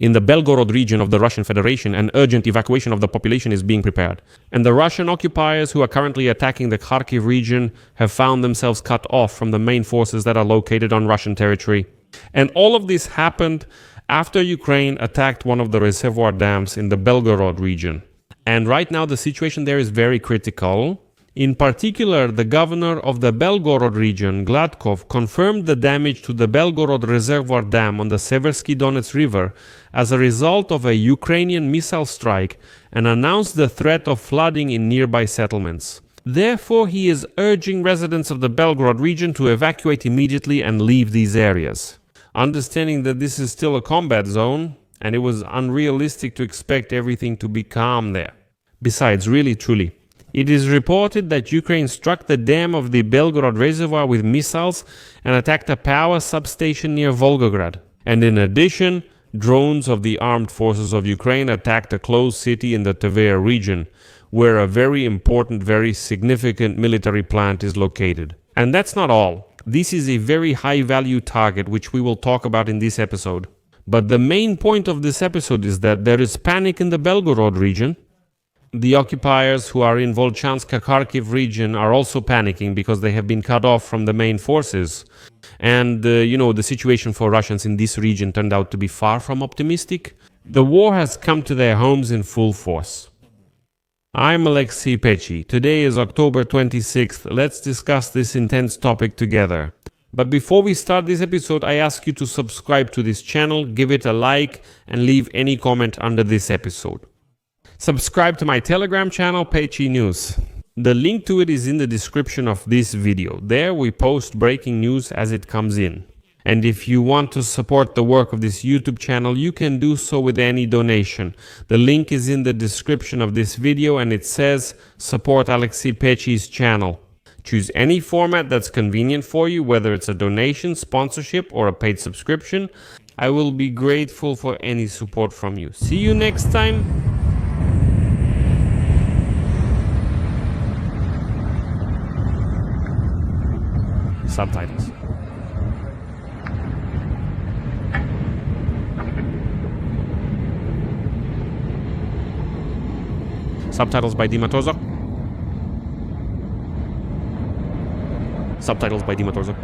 in the Belgorod region of the Russian Federation, an urgent evacuation of the population is being prepared. And the Russian occupiers who are currently attacking the Kharkiv region have found themselves cut off from the main forces that are located on Russian territory. And all of this happened after Ukraine attacked one of the reservoir dams in the Belgorod region. And right now the situation there is very critical. In particular, the governor of the Belgorod region, Gladkov, confirmed the damage to the Belgorod reservoir dam on the Seversky Donets River as a result of a Ukrainian missile strike and announced the threat of flooding in nearby settlements. Therefore, he is urging residents of the Belgorod region to evacuate immediately and leave these areas. Understanding that this is still a combat zone, and it was unrealistic to expect everything to be calm there. Besides, really, truly, it is reported that Ukraine struck the dam of the Belgorod reservoir with missiles and attacked a power substation near Volgograd. And in addition, drones of the armed forces of Ukraine attacked a closed city in the Tver region, where a very important, very significant military plant is located. And that's not all. This is a very high-value target, which we will talk about in this episode. But the main point of this episode is that there is panic in the Belgorod region. The occupiers who are in Volchansk-Kharkiv region are also panicking because they have been cut off from the main forces. And, the situation for Russians in this region turned out to be far from optimistic. The war has come to their homes in full force. I'm Alexei Pechi. Today is October 26th. Let's discuss this intense topic together. But before we start this episode, I ask you to subscribe to this channel, give it a like, and leave any comment under this episode. Subscribe to my Telegram channel, Pechi News. The link to it is in the description of this video. There we post breaking news as it comes in. And if you want to support the work of this YouTube channel, you can do so with any donation. The link is in the description of this video and it says support Alexei Pechi's channel. Choose any format that's convenient for you, whether it's a donation, sponsorship, or a paid subscription. I will be grateful for any support from you. See you next time. Subtitles. Subtitles by Dima Torzok. Subtitles by Dima Torzok.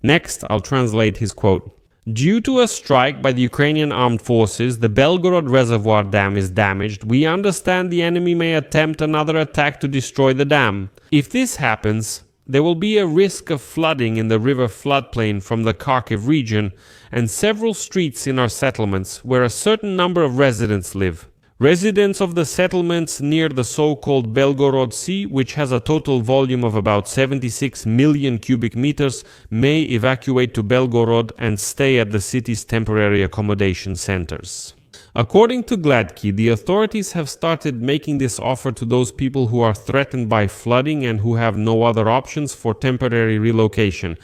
Next, I'll translate his quote. Due to a strike by the Ukrainian armed forces, the Belgorod reservoir dam is damaged. We understand the enemy may attempt another attack to destroy the dam. If this happens, there will be a risk of flooding in the river floodplain from the Kharkiv region and several streets in our settlements where a certain number of residents live. Residents of the settlements near the so-called Belgorod Sea, which has a total volume of about 76 million cubic meters, may evacuate to Belgorod and stay at the city's temporary accommodation centers. According to Gladky, the authorities have started making this offer to those people who are threatened by flooding and who have no other options for temporary relocation.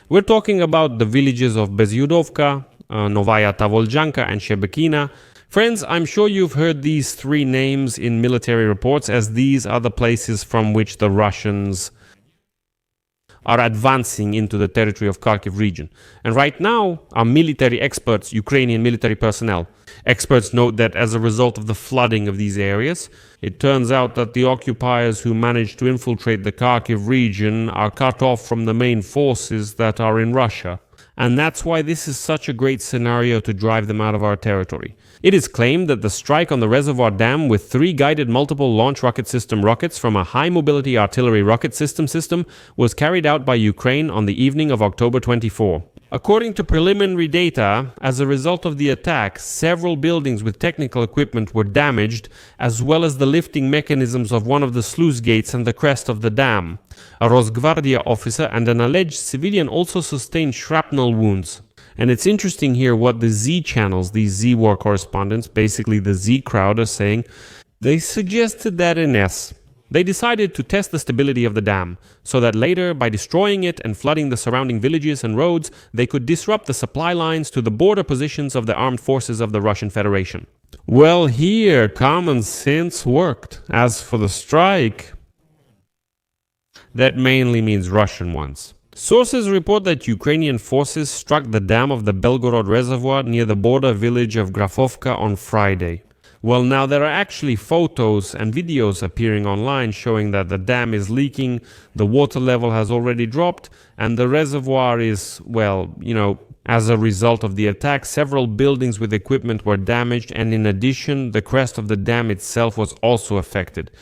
We're talking about the villages of Bezyudovka, Novaya Tavoljanka and Shebekina. Friends, I'm sure you've heard these three names in military reports, as these are the places from which the Russians are advancing into the territory of Kharkiv region. And right now, our military experts, Ukrainian military personnel, experts note that as a result of the flooding of these areas, it turns out that the occupiers who managed to infiltrate the Kharkiv region are cut off from the main forces that are in Russia. And that's why this is such a great scenario to drive them out of our territory. It is claimed that the strike on the reservoir dam with 3 guided multiple launch rocket system rockets from a high-mobility artillery rocket system was carried out by Ukraine on the evening of October 24. According to preliminary data, as a result of the attack, several buildings with technical equipment were damaged, as well as the lifting mechanisms of one of the sluice gates and the crest of the dam. A Rosgvardia officer and an alleged civilian also sustained shrapnel wounds. And it's interesting here what the Z channels, these Z war correspondents, basically the Z crowd, are saying. They suggested that they decided to test the stability of the dam, so that later, by destroying it and flooding the surrounding villages and roads, they could disrupt the supply lines to the border positions of the armed forces of the Russian Federation. Well, here, common sense worked. As for the strike, that mainly means Russian ones. Sources report that Ukrainian forces struck the dam of the Belgorod reservoir near the border village of Grafovka on Friday. Well, now there are actually photos and videos appearing online showing that the dam is leaking, the water level has already dropped, and the reservoir is, as a result of the attack, several buildings with equipment were damaged, and in addition, the crest of the dam itself was also affected.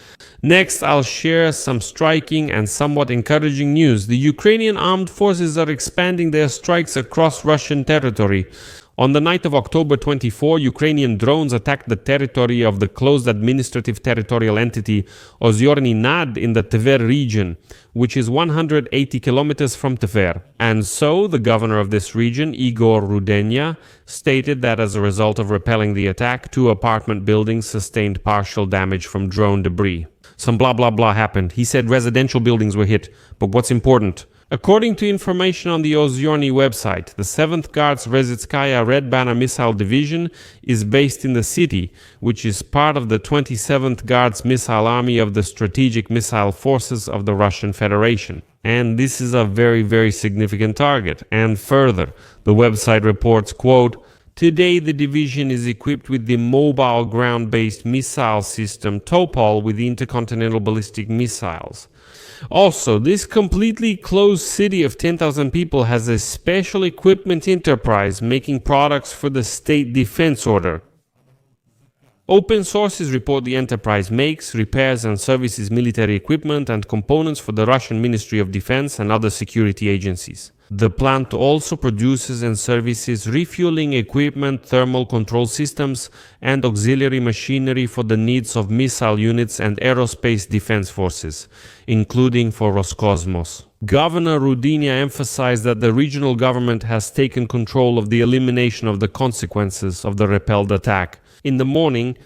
Next, I'll share some striking and somewhat encouraging news. The Ukrainian armed forces are expanding their strikes across Russian territory. On the night of October 24, Ukrainian drones attacked the territory of the closed administrative territorial entity Ozyorny Nad in the Tver region, which is 180 kilometers from Tver. And so, the governor of this region, Igor Rudenya, stated that as a result of repelling the attack, 2 apartment buildings sustained partial damage from drone debris. Some blah blah blah happened. He said residential buildings were hit, but what's important? According to information on the Ozyorny website, the 7th Guards Rezitskaya Red Banner Missile Division is based in the city, which is part of the 27th Guards Missile Army of the Strategic Missile Forces of the Russian Federation. And this is a very, very significant target. And further, the website reports, quote, "Today the division is equipped with the mobile ground-based missile system Topol with intercontinental ballistic missiles. Also, this completely closed city of 10,000 people has a special equipment enterprise making products for the state defense order. Open sources report the enterprise makes, repairs and services military equipment and components for the Russian Ministry of Defense and other security agencies. The plant also produces and services refueling equipment, thermal control systems, and auxiliary machinery for the needs of missile units and aerospace defense forces, including for Roscosmos." Governor Rudinia emphasized that the regional government has taken control of the elimination of the consequences of the repelled attack. In the morning,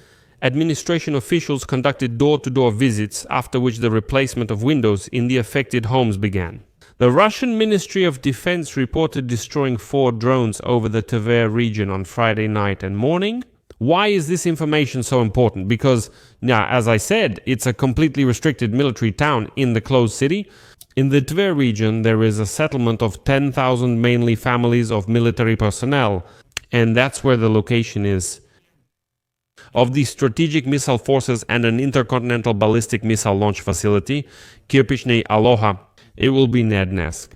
administration officials conducted door-to-door visits, after which the replacement of windows in the affected homes began. The Russian Ministry of Defense reported destroying 4 drones over the Tver region on Friday night and morning. Why is this information so important? Because, as I said, it's a completely restricted military town in the closed city. In the Tver region, there is a settlement of 10,000 mainly families of military personnel, and that's where the location is of the strategic missile forces and an intercontinental ballistic missile launch facility, Kirpichnei Aloha. It will be Nednesk.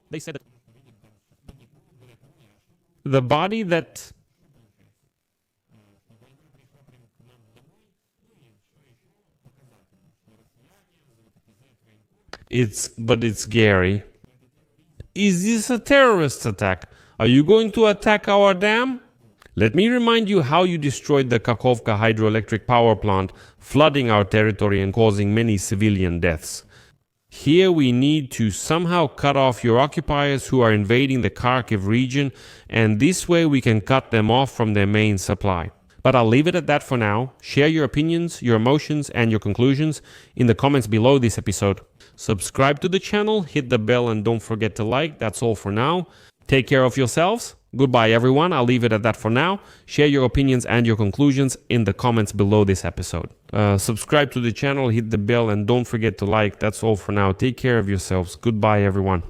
They said that the body that it's Gary. Is this a terrorist attack? Are you going to attack our dam? Let me remind you how you destroyed the Kakhovka hydroelectric power plant, flooding our territory and causing many civilian deaths. Here we need to somehow cut off your occupiers who are invading the Kharkiv region, and this way we can cut them off from their main supply. But I'll leave it at that for now. Share your opinions, your emotions, and your conclusions in the comments below this episode. Subscribe to the channel, hit the bell, and don't forget to like. That's all for now. Take care of yourselves. Goodbye, everyone. I'll leave it at that for now. Share your opinions and your conclusions in the comments below this episode. Subscribe to the channel, hit the bell, and don't forget to like. That's all for now. Take care of yourselves. Goodbye, everyone.